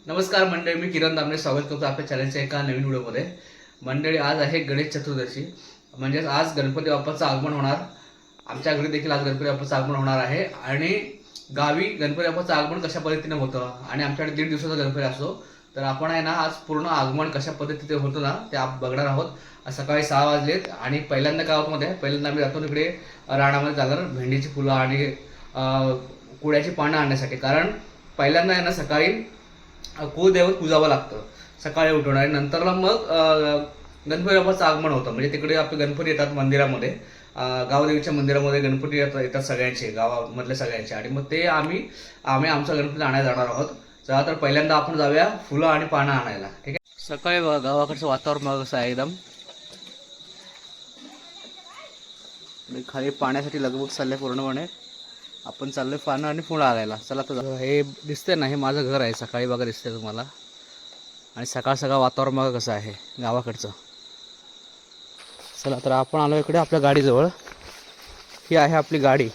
नमस्कार मंडळी, मी किरण दामले स्वागत करतो आपल्या चॅनलच्या एका नवीन व्हिडिओमध्ये. मंडळी, आज आहे गणेश चतुर्दशी, म्हणजेच आज गणपती बाप्पाचं आगमन होणार. आमच्या घरी देखील आज गणपती बाप्पाचं आगमन होणार आहे आणि गावी गणपती बाप्पाचं आगमन कशा पद्धतीने होतं आणि आमच्याकडे 1.5 दिवसाचा गणपती असतो. तर आपण आहे ना आज पूर्ण आगमन कशा पद्धतीने होतं ना ते बघणार आहोत. सकाळी 6 वाजलेत आणि पहिल्यांदा गावामध्ये पहिल्यांदा आम्ही जातो तिकडे रानामध्ये जाणार भेंडीची फुलं आणि कुड्याची पानं आणण्यासाठी. कारण पहिल्यांदा आहे ना सकाळी कुलदैवत पूजावं लागतं सकाळी उठून आणि नंतरला मग गणपती बाप्पाचं आगमन होतं. म्हणजे तिकडे आपले गणपती येतात मंदिरामध्ये, गावदेवीच्या मंदिरामध्ये गणपती येतात सगळ्यांचे, गावामधले सगळ्यांचे. आणि मग ते आम्ही आमचा गणपती आणायला जाणार आहोत. चला तर पहिल्यांदा आपण जाऊया फुलं आणि पानं आणायला. ठीक आहे. सकाळी बघा गावाकडचं वातावरण बघा कसं आहे एकदम. खाली पाण्यासाठी लगबग चाललंय पूर्णपणे. आपण चाललोय पानं आणि फुलं आणायला. चला तर हे दिसतंय ना, हे माझं घर आहे. सकाळी बघा दिसतंय तुम्हाला. आणि सकाळ सकाळ वातावरण बघा कसं आहे गावाकडचं. चला तर आपण आलो इकडे आपल्या गाडीजवळ. ही आहे आपली गाडी.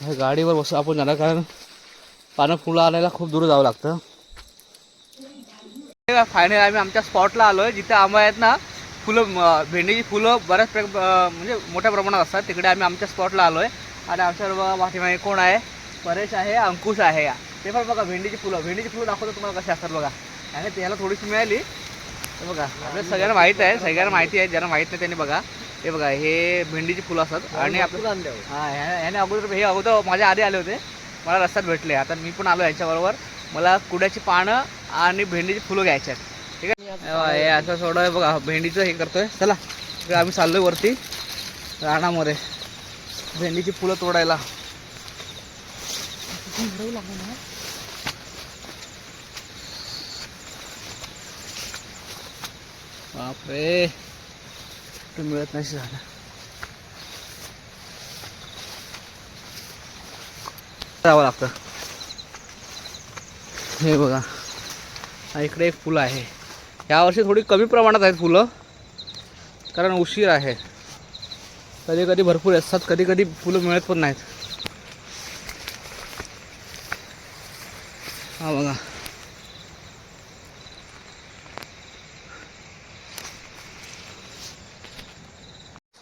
ह्या गाडीवर बसू आपण जाणार, कारण पानं फुलं आणायला खूप दूर जावं लागतं. फायनली आम्ही आमच्या स्पॉटला आलोय, जिथे आंबा आहेत ना फुलं, भेंडीची फुलं बऱ्याच म्हणजे मोठ्या प्रमाणात असतात. तिकडे आम्ही आमच्या स्पॉटला आलोय. आणि आमच्याबरोबर पाठीमागे कोण आहे? परेश आहे, अंकुश आहे. ते पण बघा भेंडीची फुलं दाखवतो तुम्हाला कशी असतात बघा. आणि त्याला थोडीशी मिळाली तर बघा. आपल्या सगळ्यांना माहिती आहे, ज्यांना माहीत नाही त्यांनी बघा. हे बघा, हे भेंडीची फुलं असतात. आणि आपलं ह्याने अगोदर माझ्या आधी आले होते, मला रस्त्यात भेटले. आता मी पण आलो यांच्याबरोबर. मला कुड्याची पानं आणि भेंडीची फुलं घ्यायची आहेत. ठीक आहे. हे असं सोडं बघा, भेंडीचं हे करतोय. चला इकडे आम्ही चाललोय वरती रानामध्ये भेंडीची फुलं तोडायला. बापरे, मिळत नाही झालं. जावं लागतं. हे बघा, इकडे एक फुलं आहे. यावर्षी थोडी कमी प्रमाणात आहेत फुलं, कारण उशीर आहे. कधी कधी भरपूर असतात, कधी कधी फुलं मिळत पण नाहीत. हा बघा,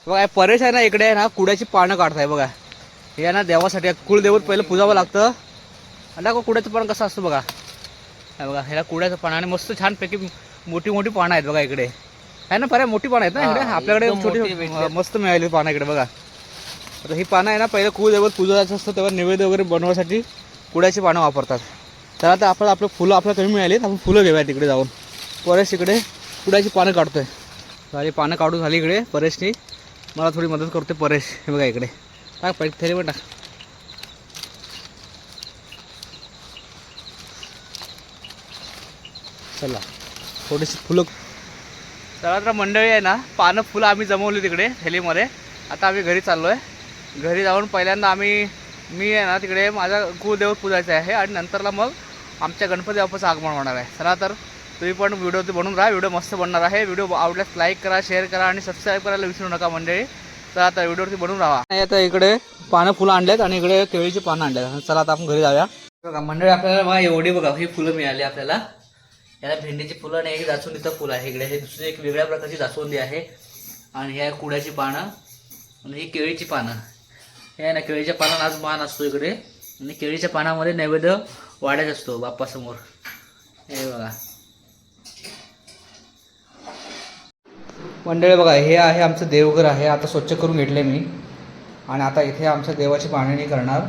बघा परेश आहे ना इकडे आहे ना कुड्याची पानं काढताय बघा. हे ना देवासाठी कुलदेवत पहिलं पूजावं लागतं. आणि कुड्याचं पान कसं असतं बघा. हे बघा, ह्याला कुड्याचं पान आणि मस्त छानपैकी मोठी मोठी पानं आहेत बघा इकडे. आहे ना, पर्याय मोठी पानं आहेत ना इकडे. आपल्याकडे छोटी मस्त मिळाली पानं इकडे बघा. आता ही पानं आहे ना, पहिलं कुलदेवत पूजायचं असतं तेव्हा नैवेद्य वगैरे बनवण्यासाठी कुड्याची पानं वापरतात. तर आता आपलं फुलं आपल्याला कमी मिळाली, आपण फुलं घेऊया तिकडे जाऊन. परेश इकडे कुड्याची पानं काढतोय. झाली पानं काढून झाली इकडे परेशनी. मला थोडी मदत करते परेश. हे बघा इकडे टाक, पैक थैली पण टाक. चला थोडीशी फुलं. चला तर मंडळी आहे ना, पानं फुलं आम्ही जमवली तिकडे थैलीमध्ये. आता आम्ही घरी चाललो आहे. घरी जाऊन पहिल्यांदा मी आहे ना तिकडे माझा कुलदेवत पूजायचं आहे आणि नंतरला मग आमच्या गणपती बाप्पाचं आगमन होणार आहे. चला तर तुम्ही पण व्हिडिओ बनवून राहा. व्हिडिओ मस्त बनणार आहे. व्हिडिओ आवडल्यास लाईक करा, शेअर करा आणि सबस्क्राईब करायला विसरू नका मंडळी. चला आता व्हिडिओवरती बनवून राहा. आता इकडे पानं फुलं आणलेत आणि इकडे केळीची पानं आणल्यात. चला आता आपण घरी जाऊया. बघा मंडळी, आपल्याला बघा एवढी बघा ही फुलं मिळाली आपल्याला. याला भेंडीची फुलं आणि एक जास्वंदीचं फुलं आहे इकडे. हे दुसरी एक वेगळ्या प्रकारची जास्वंदी आहे. आणि ह्या कुड्याची पानं आणि ही केळीची पानं. हे आहे ना, केळीच्या पानांना आज मान असतो इकडे. आणि केळीच्या पानामध्ये नैवेद्य वाढायचा असतो बाप्पासमोर. हे बघा मंडळी, बघा हे आहे आमचं देवघर आहे. आता स्वच्छ करून घेतले मी. आणि आता इथे आमच्या देवाची पाहणी करणार.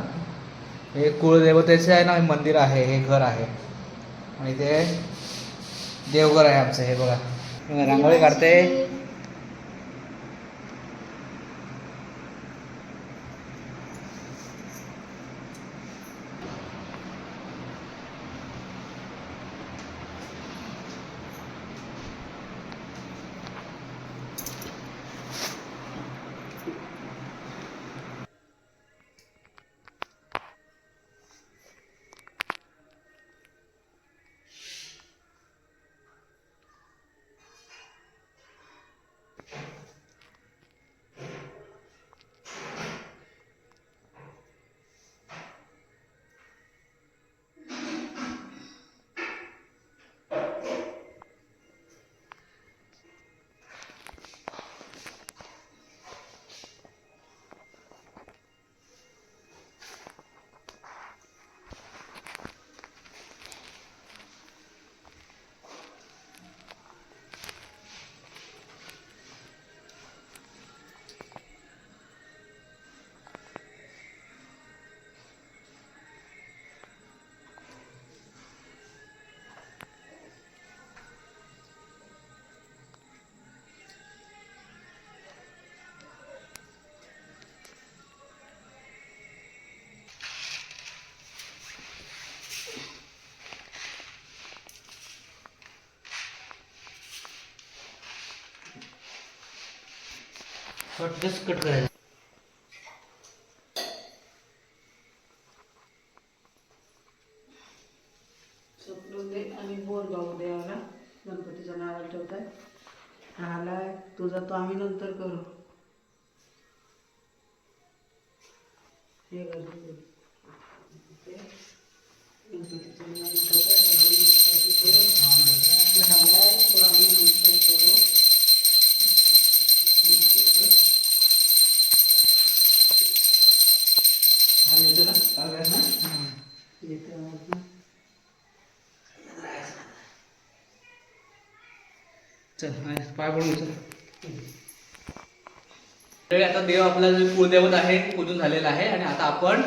हे कुळदेवतेचे आहे ना, हे मंदिर आहे, हे घर आहे. आणि ते देवघर आहे आमचं. हे बघा रांगोळी काढते. शॉर्टकट कट करायचं. आणि बोर भाऊ देवाला गणपतीच्या नावाला ठेवताय. आलाय तुझा तो आम्ही नंतर करू. हे करू गणपतीच्या नावाला ठेवताय. आलाय तो आम्ही नंतर करू. येतं ना येतं. चल पाय पडून चल. आता देव आपला जो कुलदैवत आहे पूजन झालेलं आहे आणि आता आपण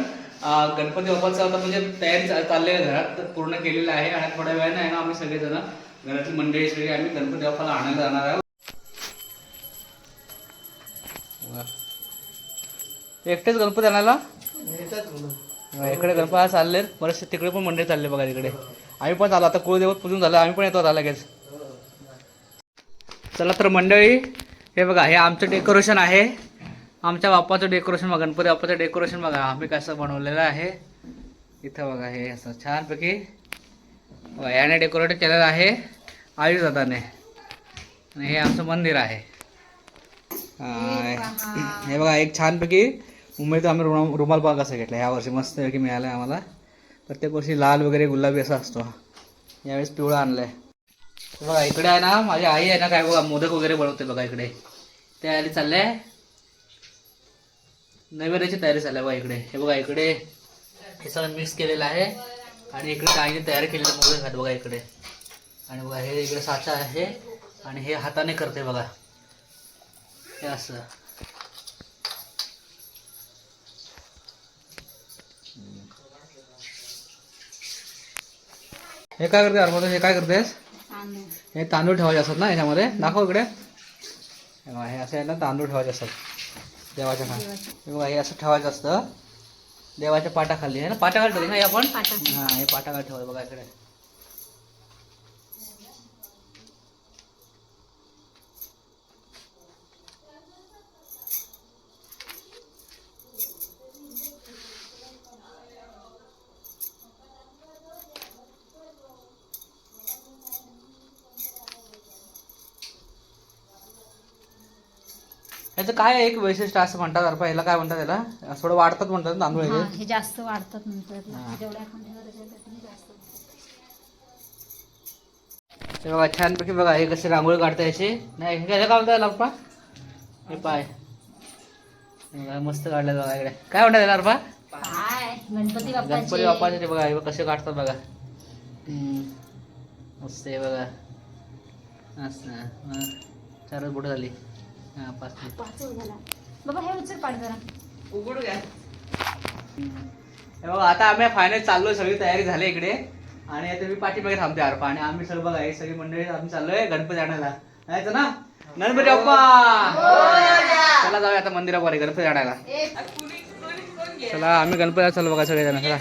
गणपती बाप्पाचं आता म्हणजे तयारी चालली आहे घरात पूर्ण केलेलं आहे आणि थोड्या वेळाने आहे ना आम्ही सगळेजण घरातली मंडळी सगळी आम्ही गणपती बाप्पाला आणायला जाणार आहोत. एकटेच गणपती आणायला इकडे गणपती चालले बरेचसे तिकडे पण मंडळी चालले बघा तिकडे. आम्ही पण चालू आता कुलदैवत पूजन झालं आम्ही पण येतो आता लगेच. चला तर मंडळी हे बघा हे आमचं डेकोरेशन आहे. आमच्या बाप्पाचं डेकोरेशन बघा गणपती बाप्पाचं डेकोरेशन बघा आम्ही कसं बनवलेलं आहे. इथं बघा हे असं छानपैकी याने डेकोरेट केलेलं आहे आयुष दादाने. आणि हे आमचं मंदिर आहे. हे बघा एक छानपैकी मुंबईत आम्ही रुमाल बाग असं घेतला ह्या वर्षी मस्तपैकी मिळालं आहे आम्हाला. प्रत्येक वर्षी लाल वगैरे गुलाबी असा असतो. यावेळेस पिवळा आणला आहे. बघा इकडे आहे ना माझी आई आहे ना काय बघा मोदक वगैरे बनवते बघा इकडे. तयारी चालली आहे नैवेद्याची तयारी चालली आहे बघा इकडे. हे बघा इकडे हे सगळं मिक्स केलेलं आहे आणि इकडे आईने तयारी केलेलं मोदक आहेत बघा इकडे. आणि बघा हे इकडे साचा आहे आणि हे हाताने करते बघा हे असं. हे काय करते अरमोद हे काय करतेस? हे तांदूळ ठेवायचे असतात ना याच्यामध्ये दाखव इकडे. हे असं आहे ना तांदूळ ठेवायचे असतात देवाच्या खाली. बघा हे असं ठेवायचं असतं देवाच्या पाटाखाली आहे ना. पाटाखाली ठेवली ना हे आपण. हां हे पाटाखाली ठेवायचं बघा इकडे. याचं काय एक वैशिष्ट्य असं म्हणतात अरपा याला काय म्हणतात याला थोडं वाढतात म्हणतात तांदूळ हे जास्त वाढतात म्हणतात जेवढ्या आपण ठेवलं त्याच्यापेक्षा जास्त. ते बघा छानपैकी बघा हे कसे रांगोळी काढता याची नाही हे काय म्हणतात अरपा हे पाय मस्त काढलं बघा इकडे. काय म्हणतात याला अरपा? काय गणपती गणपती बाप्पाचे ते बघा हे कसे काढतात बघा. मस्त आहे बघा असं. 4 बोट झाली. हां 5 झाला बाबा. हे उचल पाड जरा उघड घ्या. हे बघा आता आम्ही फायनल चाललोय सगळी तयारी झाली इकडे आणि आता मी पाठीमागे थांबते आरपा आणि आम्ही सगळं बघा हे सगळी मंडळी आम्ही चाललोय गणपती आणायला जायचं ना. गणपती बाप्पा चला जाऊया आता मंदिरावर गणपती आणायला. चला आम्ही गणपती चाललो बघा सगळेजण. चला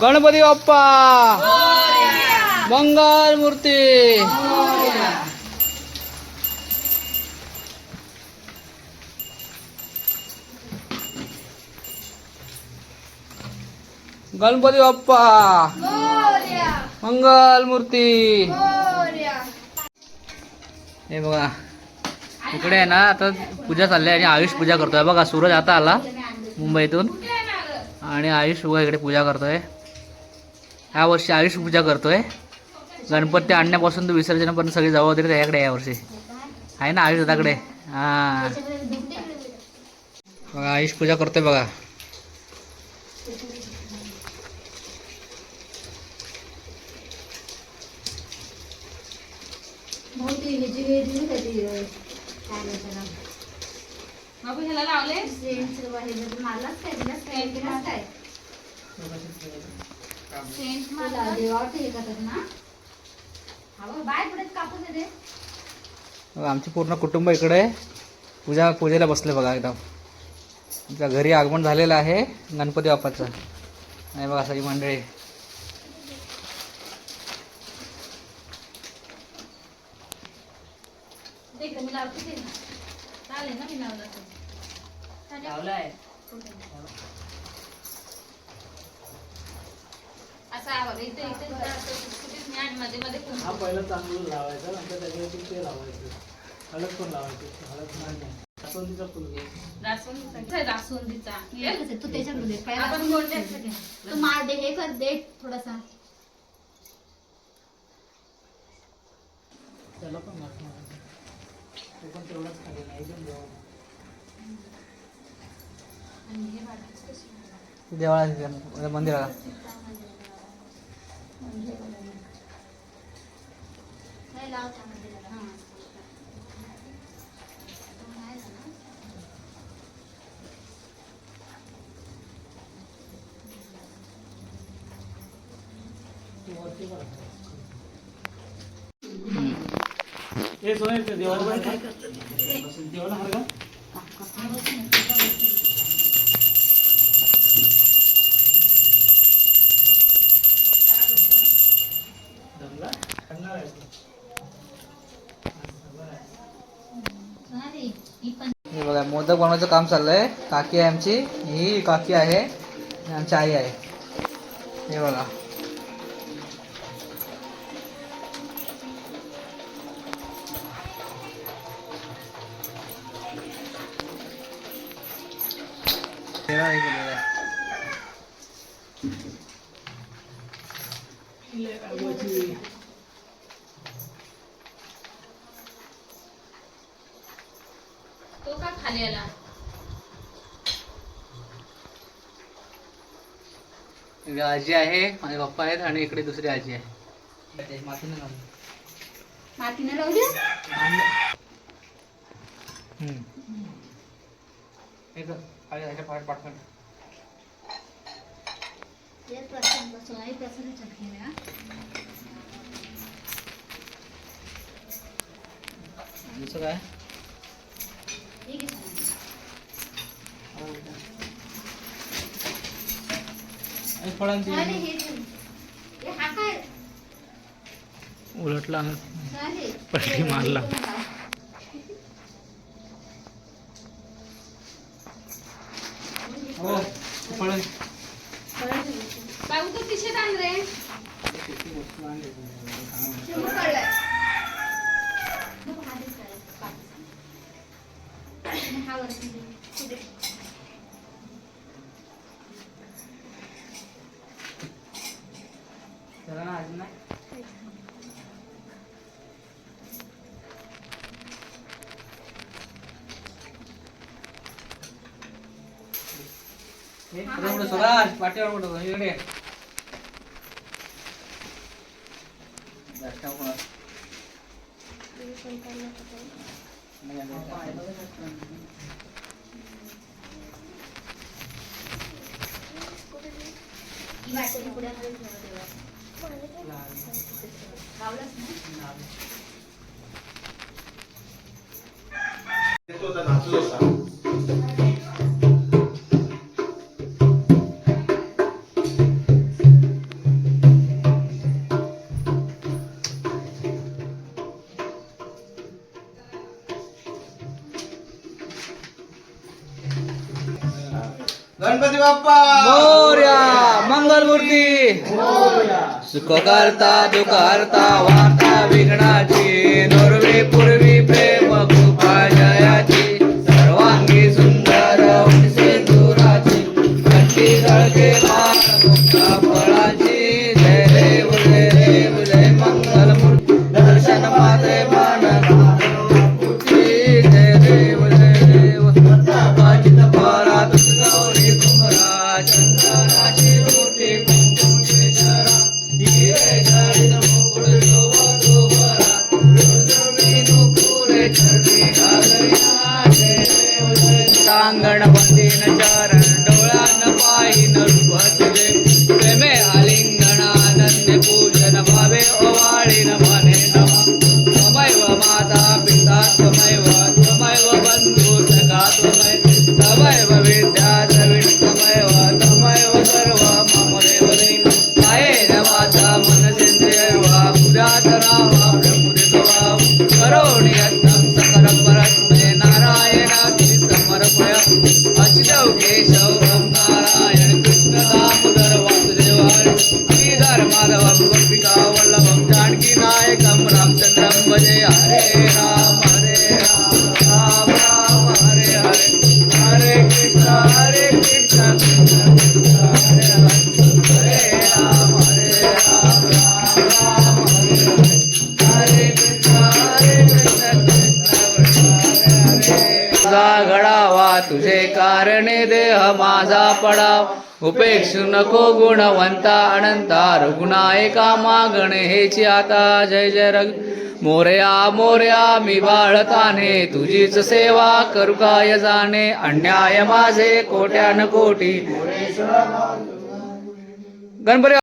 गणपती बाप्पा मंगल मूर्ती. गणपती बाप्पा मंगल मूर्ती. हे बघा इकडे आहे ना आता पूजा चालली आहे आणि आयुष पूजा करतोय. बघा सूरज आता आला मुंबईतून आणि आयुष बघा इकडे पूजा करतोय. ह्या वर्षी आयुष पूजा करतोय. गणपती आणण्यापासून तर विसर्जनापर्यंत सगळी जबाबदारी त्याच्याकडे या वर्षी आहे ना आयुष दादाकडे. हा बघा आयुष पूजा करतोय बघा. आमचे पूर्ण कुटुंब इकडे पूजेला बसले बघा. एकदम आमच्या घरी आगमन झालेलं आहे गणपती बाप्पाचं. नाही बघा सगळी मंडळी. पहिलं चांगलं लावायचं नंतर त्याच्यावरती ते लावायचं. हळद पण लावायची. हळद नाही जास्वंदीचा फुल घे. तू त्याच्यामध्ये तू मार दे हे कर दे थोडासा. त्याला पण लागणार. तो पण तेवढाच खाली नाही एकदम देवाळा मंदिराला हे सोने देवाला काय करतात. देवाला हार का हे बघा मोदक बनवायचं काम चाललंय. काकी आहे आमची. ही काकी आहे आणि आमची आई आहे. हे बघा तेव्हा हे केलेलं आहे. तो का खाली आला. आजी आहे माझे पप्पा आहेत आणि इकडे दुसरी आजी आहे. मातीने मातीने लावली. पाठवून दुसरं काय फळांची उलटला पलटी मारला. हो फळ बाबू तू पिशेत आण रे. चला ना आज ना स्वराज पाठीवर मोठं इकडे गणपती बाप्पा मोरया. मंगलमूर्ती सुख करता दुःख हरता वार्ता विघ्नाची नुर्वी पूर्वी प्रेम कृपा जयाची सर्वांगी सुंदर सिंदुराची कंठी झळके मान मुक्ता फळाची जय देव जय देव जय मंगलमूर्ती दर्शन मात्रे मन जय देव जय देव काचित परात गौरी कुमरा चंदनाची मोठी कुंकुम श्रीचरा हिरे जडित मुकुट शोभतो बरा दुर्दुर्वी नुपुरे चरणी घालया जय देव जय टांगण बंदीन चरण डोळ्यान पाहिन रूप तुझे प्रेमे आलिंगन आनंद पूजन भावे ओवाळीन म्हणे नमा त्वमैव माता पिता त्वमैव त्वमैव बंधू सखा त्वमैव विद्या द्रविण त्वमैव सर्व मम देव देव कायेन वाचा मनसेंद्रिय वा पुरातना वा प्रमुदित वा करोणि यत्नं सकल परस्मै नारायणाची समर्पय अच्युतौ केशवं नारायण कृष्ण दामोदर वासुदेव श्रीधर माधवं गोपिका वल्लभं जानकी नायकं रामचंद्रं भजे हरे राम राम राम हरे हरे हरे कृष्ण कृष्ण कृष्ण हरे हरे हरे राम राम राम हरे हरे कृष्ण कृष्ण माझा घडावा तुझे कारणे देह माझा पडाव उपेक्षु नको गुणवंता अनंता रघुनायका मागणे हेची आता जय जय रघ मोरया मोरया मी बाळताने तुझीच सेवा करू काय जाणे अन्याय माझे कोट्यान कोटी गणपती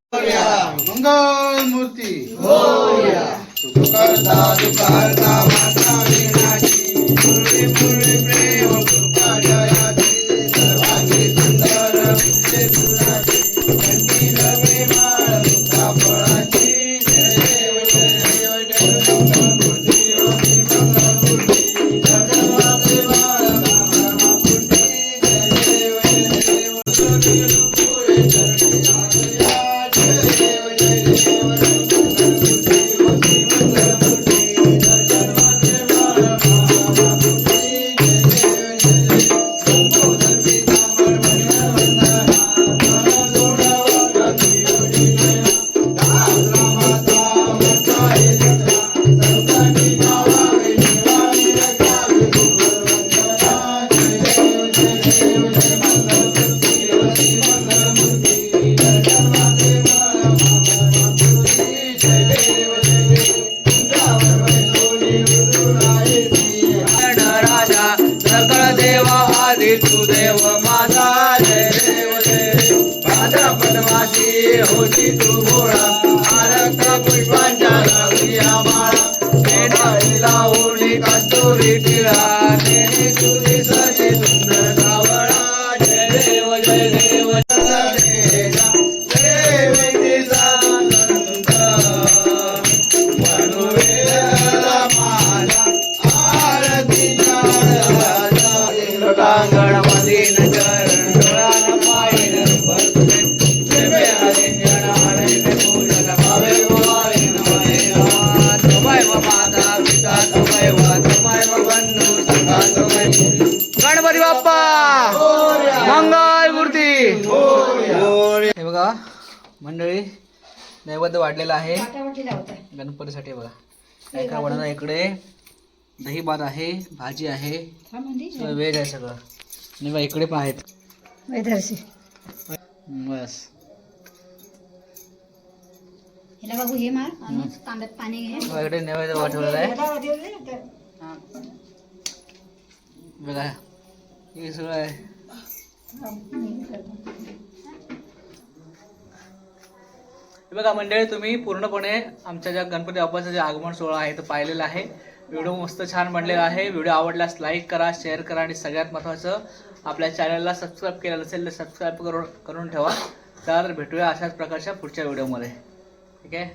मंगल मूर्ती सुख करता दुःख हरता वार्ता विघ्नाची पूर्वी पूर्वी प्रेम कृपा जयाची सर्वांगी सुंदर सिंदुराची कंठी झळके मान मुक्ता फळाची जय देव जय देव जय मंगलमूर्ती योगी मंगलमूर्ती दर्शन मात्रे मान मंगलमूर्ती जय देव जोगी रूपुरे चरणी घालया जय देव जय देव मंगलमूर्ती योगी मंगलमूर्ती दर्शन मात्रे मान मंगलमूर्ती जय देव जय देव संबोधन पीतांबर मणिवंदना मन जोडावा गाठी योजिनया दासरा माता मस्ताई चित्रा संतांची नावावे निवाळी रखावी गुरुवंदना जय देव जय देव जय मंगलमूर्ती योगी मंगलमूर्ती दर्शन मात्रे मान मंगलमूर्ती जय देव जय देव वृंदावन वैभोली रुद्रुरायसी राजा सकळ देवा आदी तू देव माझा जय देव जय देव भाद्रपदवासी होती तू भोळा आरक्त पुष्पांच्या लागल्या माळा केदारीला ओढी कस्तुरी टिळा नेने तुझी सजी सुंदर सावळा जय देव जय देव जय व्यक्तीचा आनंद मनोवेला माझा आरतीच्या लोटांगण मधीन चरण डोळ्यान पाहिन भरते प्रेमे आलिंगन आनंद पूजन भावे ओवाळीन म्हणे नमा त्वमैव माता पिता त्वमैव बंधू सखा त्वमैव गणपती बाप्पा मंगल मूर्ती हे बघा मंडळी नैवेद्य वाढलेला आहे गणपतीसाठी बघा काय काय बनवलं इकडे दही भात आहे भाजी आहे व्हेज आहे सगळं आणि बघा इकडे पण आहेत बस हिला बाबू हे मार आणि तांब्यात पाणी घे. बघा इकडे नैवेद्य वाढवलेला आहे बघा हे सगळं आहे हे बघा मंडळी तुम्ही पूर्णपणे आमच्या ज्या गणपती बाप्पाचं जे आगमन सोहळा आहे तो पाहिलेला आहे. व्हिडिओ मस्त छान बनलेला आहे. व्हिडिओ आवडल्यास लाईक करा, शेअर करा आणि सगळ्यात महत्त्वाचं आपल्या चॅनलला सबस्क्राईब केलं नसेल तर सबस्क्राईब करून ठेवा. तर भेटूया अशाच प्रकारच्या पुढच्या व्हिडिओमध्ये. ठीक आहे.